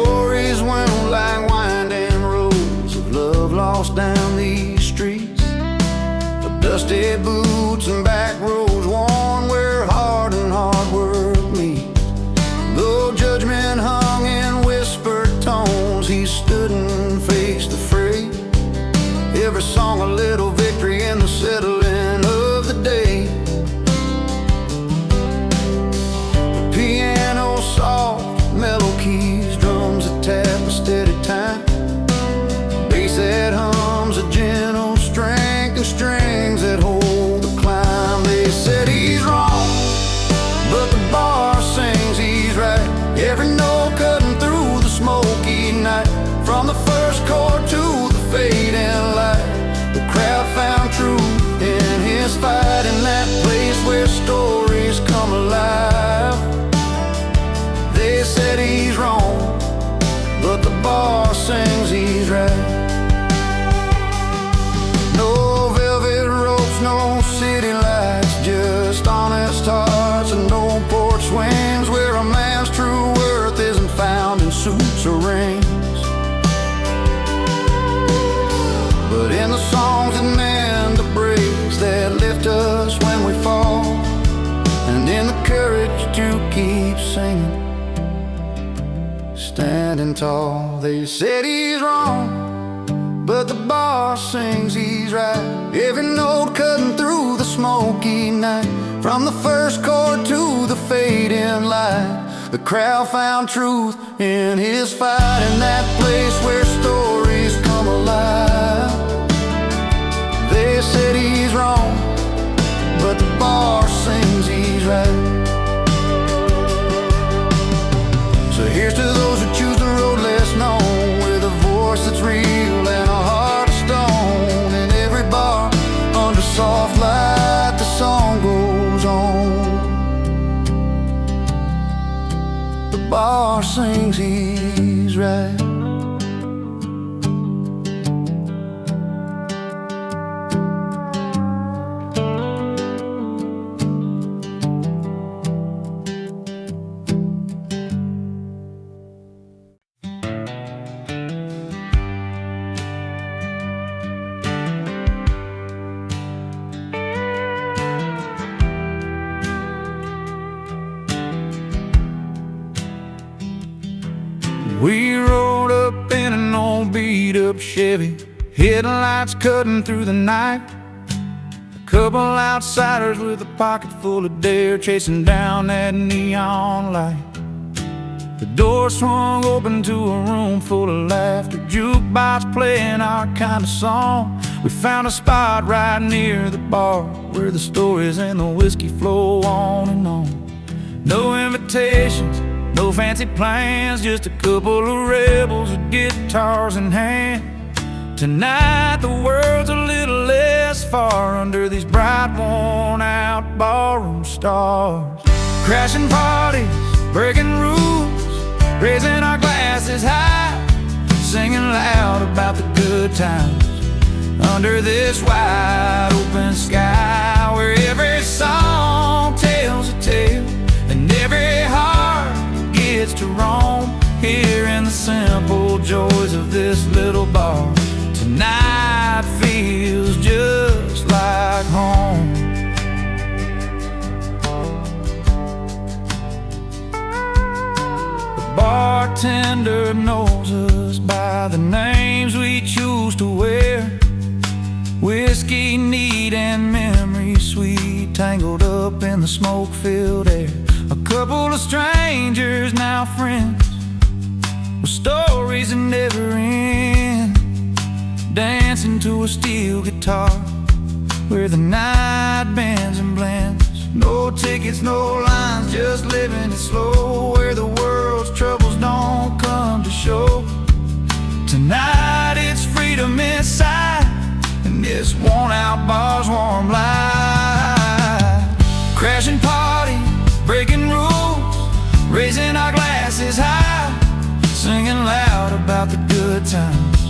Stories went like winding roads of love lost down these streets, of dusty boots and back roads worn where heart and hard work meet. Though judgment hung in whispered tones, he stood and faced the fray. Every song a little victory in the settling of the day. The piano soft, mellow keys, drums that tap a steady time, bass that hums a gentle strength, and strings that hold the climb. They said he's wrong, but the bar sings he's right. Every note cutting through the smoky night, from the first chord to the fading light. The crowd found truth in his fight, in that place where stories come alive. They said he's wrong, but the bar sings he's right. No velvet ropes, no city lights, just honest hearts and no porch swings, where a man's true worth isn't found in suits or rings, but in the songs that mend the breaks, that lift us when we fall, and in the courage to keep singing, standing tall. They said he's wrong, but the bar sings he's right. Every note cutting through the smoky night, from the first chord to the fading light. The crowd found truth in his fight, in that place where stories come alive. They said he's wrong, but the bar sings he's right. So here's to those who choose the road less known, with a voice that's real and a heart of stone. In every bar, under soft light, the song goes on. The bar sings he's right. We rode up in an old beat-up Chevy, headlights cutting through the night. A couple outsiders with a pocket full of dare, chasing down that neon light. The door swung open to a room full of laughter, jukebox playing our kind of song. We found a spot right near the bar, where the stories and the whiskey flow on and on. No invitations, no fancy plans, just a couple of rebels with guitars in hand. Tonight the world's a little less far under these bright, worn-out ballroom stars. Crashing parties, breaking rules, raising our glasses high, singing loud about the good times under this wide open sky, where every song tells a tale and every heart gets to roam, here in the simple joys of this little bar. Tonight feels just like home. The bartender knows us by the names we choose to wear, whiskey neat and memory sweet, tangled up in the smoke-filled air. A couple of strangers, now friends, with stories that never end, dancing to a steel guitar, where the night bends and blends. No tickets, no lines, just living it slow, where the world's troubles don't come to show. Tonight it's freedom inside, in this worn-out bar's warm light. Crashing parties, breaking rules, raising our glasses high, singing loud about the good times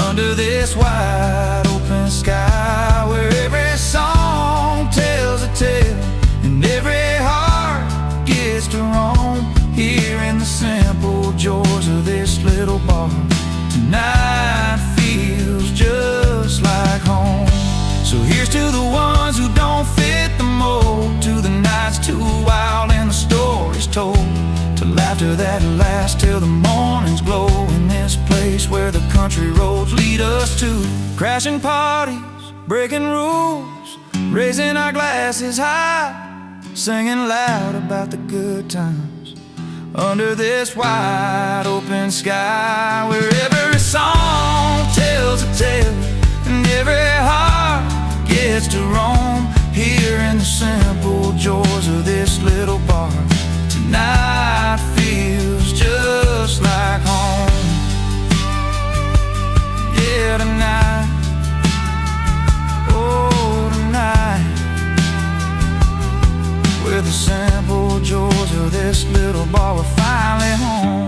under this wide open sky, where every song tells a tale and every heart gets to roam, here in the simple joys of this little bar. Tonight feels just like home. So here's to the ones who don't fit the mold, to the nights too wild and the stories told, to laughter that lasts till the morning's glow. In this place where the country roads lead us to crashing parties, breaking rules, raising our glasses high, singing loud about the good times under this wide open sky, where every song tells a tale and every heart gets to roam, here in the simple joys of this little bar. Tonight feels just like home. Yeah, tonight, oh tonight, with the simple joys of this little bar, we're finally home.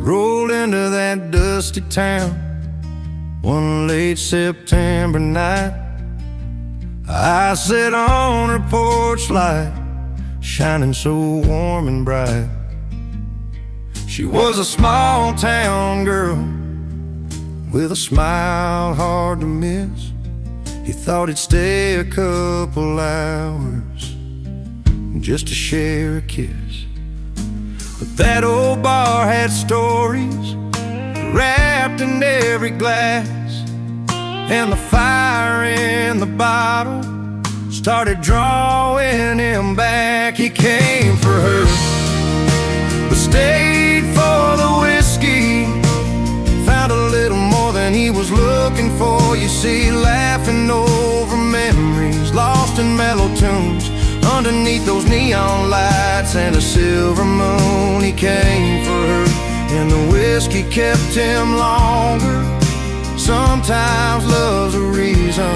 Rolled into that dusty town one late September night. I sat on her porch light, shining so warm and bright. She was a small town girl with a smile hard to miss. He thought he'd stay a couple hours just to share a kiss. But that old bar had stories wrapped in every glass, and the fire in the bottle started drawing him back. He came for her, but stayed for the whiskey. Found a little more than he was looking for. You see, laughing over memories, lost in mellow tunes, underneath those neon lights and a silver moon. He came for her, and the whiskey kept him longer. Sometimes love's a reason,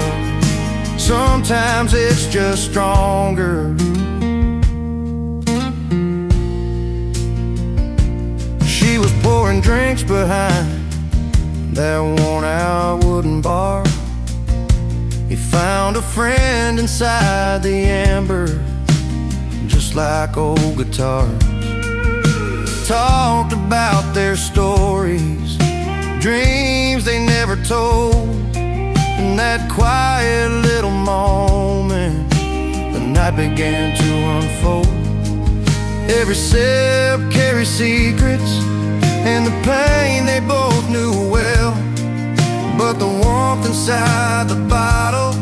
sometimes it's just stronger. She was pouring drinks behind that worn-out wooden bar. He found a friend inside the amber, just like old guitars. Talked about their stories, dreams they never told. In that quiet little moment, the night began to unfold. Every sip carried secrets, and the pain they both knew well. But the warmth inside the bottle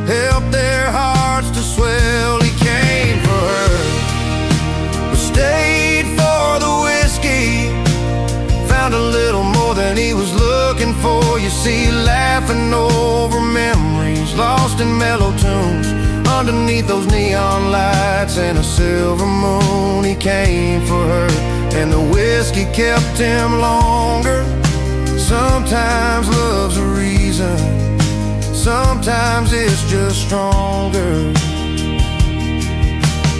helped their hearts to swell. He came for her, but stayed for the whiskey. Found a little more than he was looking for. You see, laughing over memories, lost in mellow tunes, underneath those neon lights and a silver moon. He came for her, and the whiskey kept him longer. Sometimes love's a reason, sometimes it's just stronger.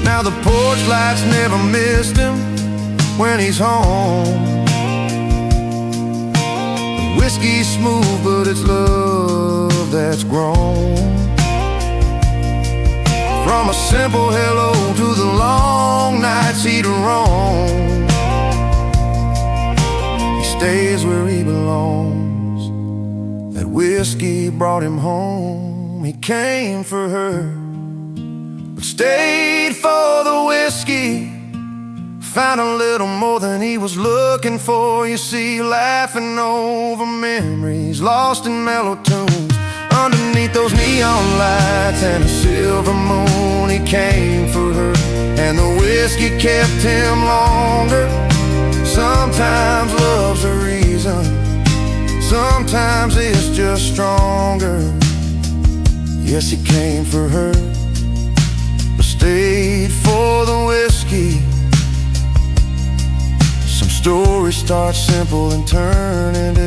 Now the porch lights never missed him when he's home. The whiskey's smooth, but it's love that's grown. From a simple hello to the long nights he'd roam. Stays where he belongs. That whiskey brought him home. He came for her, but stayed for the whiskey. Found a little more than he was looking for. You see, laughing over memories, lost in mellow tunes, underneath those neon lights and a silver moon. He came for her, and the whiskey kept him longer. Sometimes love's a reason, sometimes it's just stronger. Yes, he came for her, but stayed for the whiskey. Some stories start simple and turn into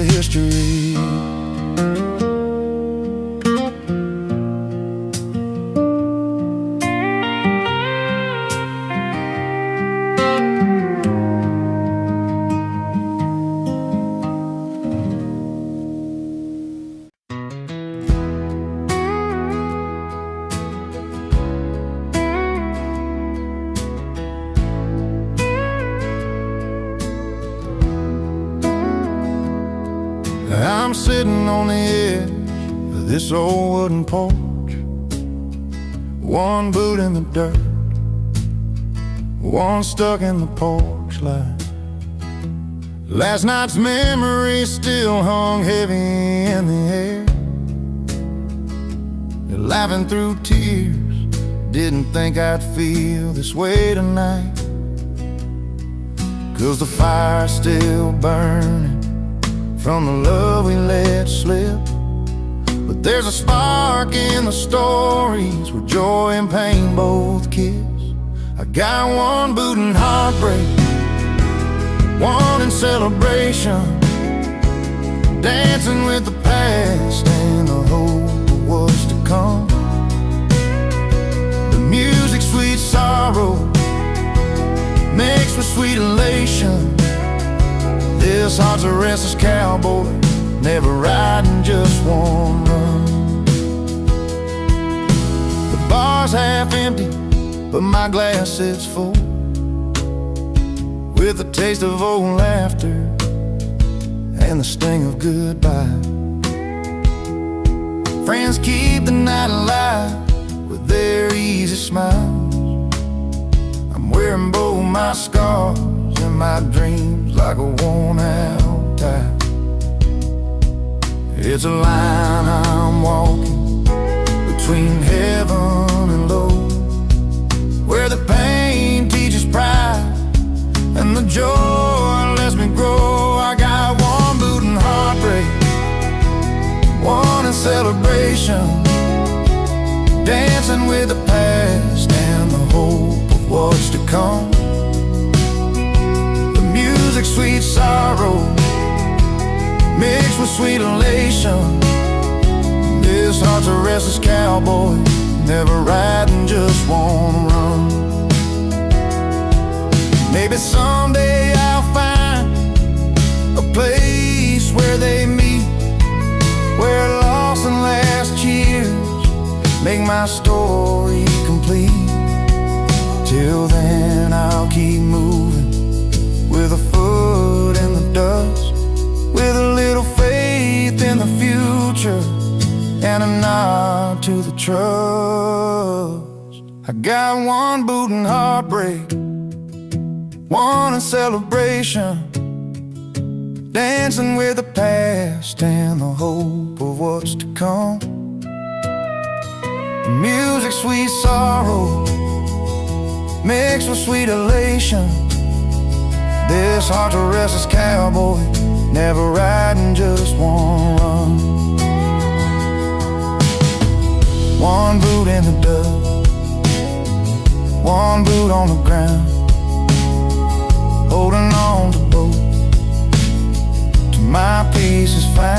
I'm sitting on the edge of this old wooden porch, one boot in the dirt, one stuck in the porch light. Last night's memories still hung heavy in the air. Laughing through tears, didn't think I'd feel this way tonight. 'Cause the fire's still burning from the love we let slip. But there's a spark in the stories where joy and pain both kiss. I got one boot in heartbreak, one in celebration, dancing with the past and the hope of what's to come. The music, sweet sorrow, mixed with sweet elation. This heart's a restless cowboy, never riding just one run. The bar's half empty, but my glass sits full, with a taste of old laughter and the sting of goodbye. Friends keep the night alive with their easy smiles. I'm wearing both my scars and my dreams like a worn-out tie. It's a line I'm walking between heaven and low, where the pain teaches pride and the joy lets me grow. I got one boot in heartbreak, one in celebration, dancing with the past and the hope of what's to come. The music, sweet sorrow, mixed with sweet elation. This heart's a restless cowboy, never riding just one run. Maybe someday I'll find a place where they meet, where lost and last years make my story complete. Till then I'll keep moving, with a foot in the dust, with a little faith in the future and a nod to the trust. I got one boot in heartbreak, one in celebration, dancing with the past and the hope of what's to come. Music, sweet sorrow, mixed with sweet elation. This heart's a restless cowboy, never riding just one run. One boot in the dust, one boot on the ground, holding on to both till my peace is found.